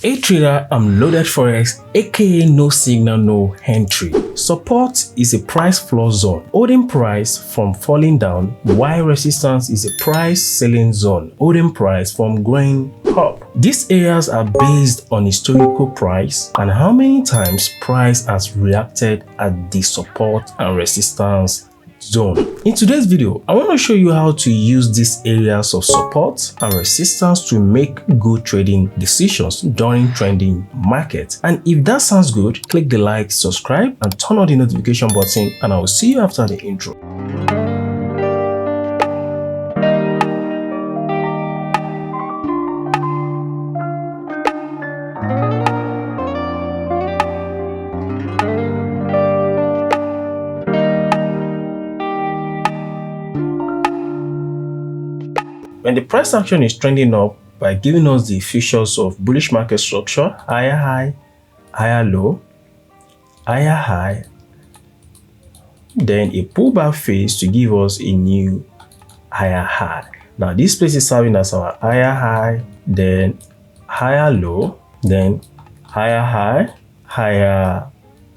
Hey trader, I'm loaded Forex, aka no signal, no entry. Support is a price floor zone, holding price from falling down, while resistance is a price selling zone, holding price from going up. These areas are based on historical price and how many times price has reacted at the support and resistance zone. In today's video, I want to show you how to use these areas of support and resistance to make good trading decisions during trending market. And if that sounds good, click the like, subscribe, and turn on the notification button, and I will see you after the intro. When the price action is trending up by giving us the features of bullish market structure, higher high, higher low, higher high, then a pullback phase to give us a new higher high. Now this place is serving as our higher high, then higher low, then higher high, higher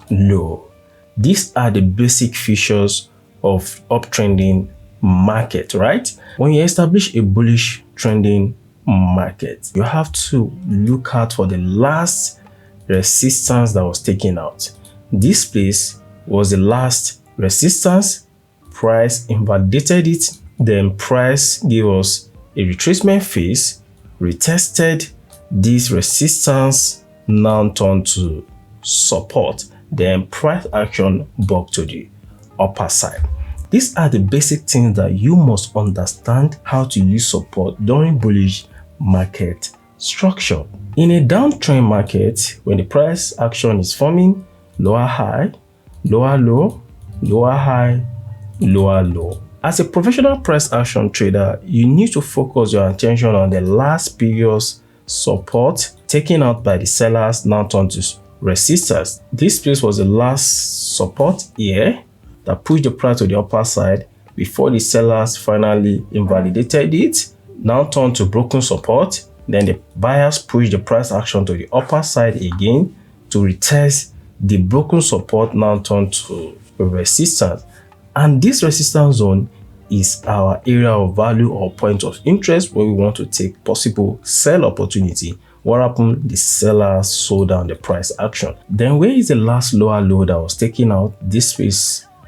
low. These are the basic features of uptrending market, right? When you establish a bullish trending market, you have to look out for the last resistance that was taken out. This place was the last resistance. Price invalidated it, then price gave us a retracement phase, retested this resistance, now turned to support, then price action back to the upper side. These are the basic things that you must understand how to use support during bullish market structure. In a downtrend market, when the price action is forming lower high, lower low, lower high, lower low. As a professional price action trader, you need to focus your attention on the last previous support taken out by the sellers, now turned to resistors. This place was the last support here that pushed the price to the upper side before the sellers finally invalidated it, now turned to broken support. Then the buyers pushed the price action to the upper side again to retest the broken support, now turned to resistance. And this resistance zone is our area of value or point of interest where we want to take possible sell opportunity. What happened? The sellers sold down the price action. Then where is the last lower low that was taken out? This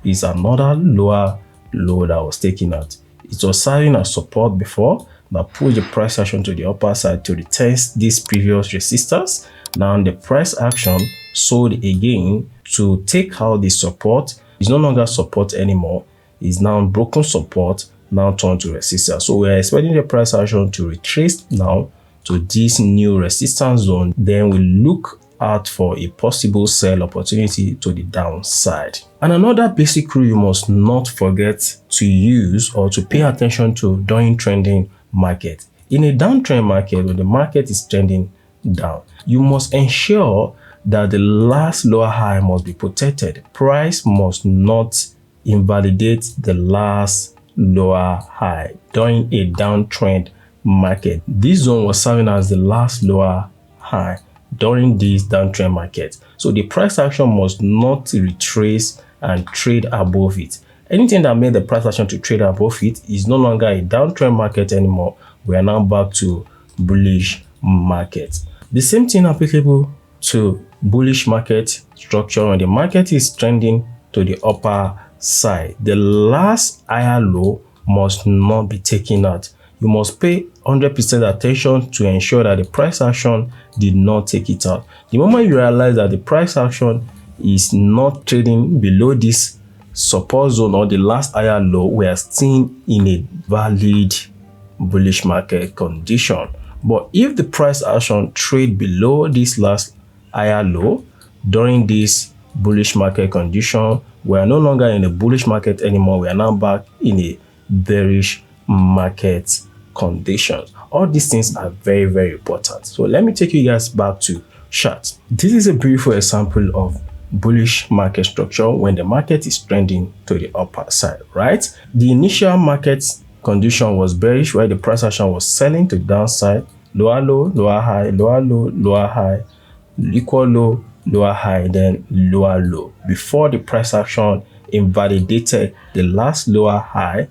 is another lower low that was taken out. It was serving as support before, but pushed the price action to the upper side to retest this previous resistance. Now the price action sold again to take out the support. It's no longer support anymore. It's now broken support, now turned to resistance. So we're expecting the price action to retrace now to this new resistance zone. Then we look out for a possible sell opportunity to the downside. And another basic rule you must not forget to use or to pay attention to during trending market. In a downtrend market, when the market is trending down, you must ensure that the last lower high must be protected. Price must not invalidate the last lower high during a downtrend market. This zone was serving as the last lower high during this downtrend market. So the price action must not retrace and trade above it. Anything that made the price action to trade above it is no longer a downtrend market anymore. We are now back to bullish market. The same thing applicable to bullish market structure. When the market is trending to the upper side, the last higher low must not be taken out. You must pay 100% attention to ensure that the price action did not take it out. The moment you realize that the price action is not trading below this support zone or the last higher low, we are still in a valid bullish market condition. But if the price action trade below this last higher low during this bullish market condition, we are no longer in a bullish market anymore. We are now back in a bearish market conditions. All these things are very, very important. So let me take you guys back to chart. This is a beautiful example of bullish market structure when the market is trending to the upper side, right? The initial market condition was bearish where the price action was selling to the downside. lower low, lower high, lower low, lower high, equal low, lower high, then lower low, before the price action invalidated the last lower high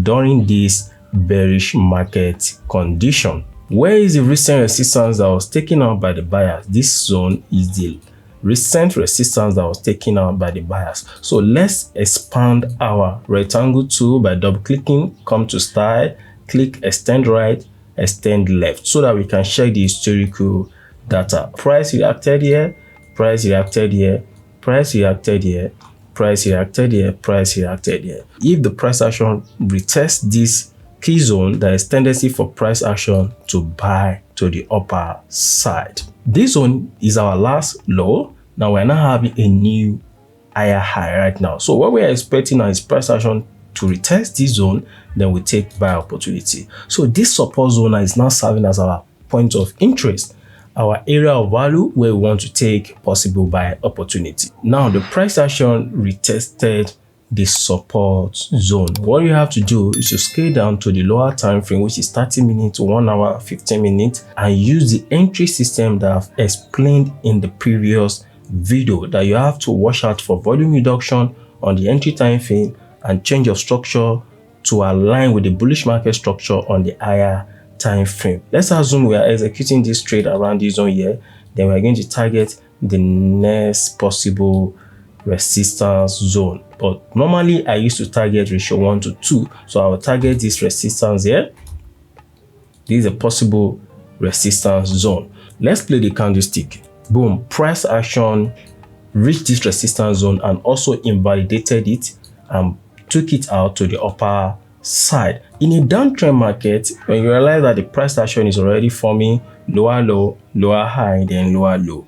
during this bearish market condition. Where is the recent resistance that was taken out by the buyers? This zone is the recent resistance that was taken out by the buyers. So let's expand our rectangle tool by double clicking, come to style, click extend right, extend left, so that we can check the historical data. Price reacted here, price reacted here, price reacted here, price reacted here, price reacted here. If the price action retests this key zone, there is tendency for price action to buy to the upper side. This zone is our last low. Now we're not having a new higher high right now. So what we're expecting now is price action to retest this zone, then we take buy opportunity. So this support zone is now serving as our point of interest, our area of value where we want to take possible buy opportunity. Now the price action retested the support zone. What you have to do is to scale down to the lower time frame, which is 30 minutes to 1 hour 15 minutes, and use the entry system that I've explained in the previous video, that you have to watch out for volume reduction on the entry time frame and change of structure to align with the bullish market structure on the higher time frame. Let's assume we are executing this trade around this zone here, then we're going to target the next possible resistance zone. But normally I used to target ratio 1 to 2, so I will target this resistance here. This is a possible resistance zone. Let's play the candlestick. Boom, price action reached this resistance zone and also invalidated it and took it out to the upper side. In a downtrend market, when you realize that the price action is already forming lower low, lower high, then lower low,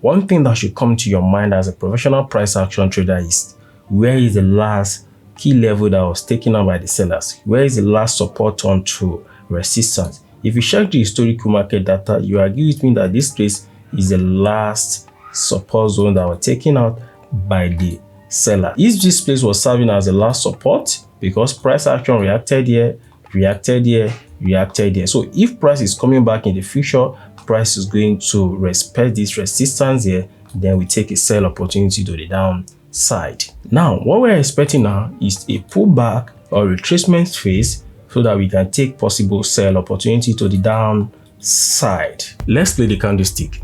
one thing that should come to your mind as a professional price action trader is, where is the last key level that was taken out by the sellers? Where is the last support on to resistance? If you check the historical market data, you agree with me that this place is the last support zone that was taken out by the seller. If this place was serving as the last support, because price action reacted here, reacted here, reacted here. So if price is coming back in the future, price is going to respect this resistance here, then we take a sell opportunity to the downside. Now what we're expecting now is a pullback or retracement phase, so that we can take possible sell opportunity to the downside. Let's play the candlestick.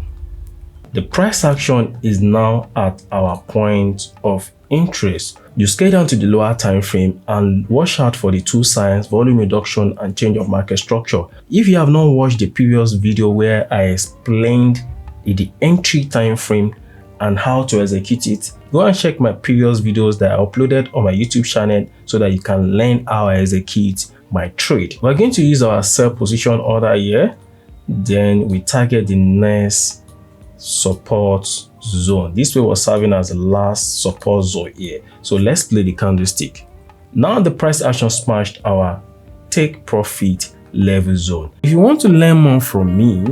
The price action is now at our point of interest. You scale down to the lower time frame and watch out for the two signs, volume reduction and change of market structure. If you have not watched the previous video where I explained the entry time frame and how to execute it, go and check my previous videos that I uploaded on my YouTube channel so that you can learn how I execute my trade. We're going to use our sell position order here, then we target the next support zone. This way was serving as the last support zone here. So let's play the candlestick. Now the price action smashed our take profit level zone. If you want to learn more from me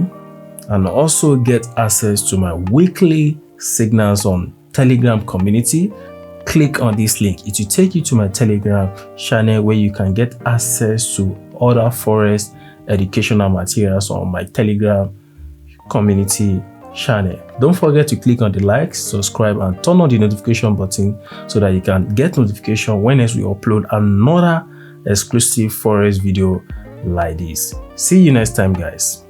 and also get access to my weekly signals on Telegram community, click on this link. It will take you to my Telegram channel where you can get access to other Forex educational materials on my Telegram community channel. Don't forget to click on the like, subscribe and turn on the notification button so that you can get notification whenever we upload another exclusive Forex video like this. See you next time, guys.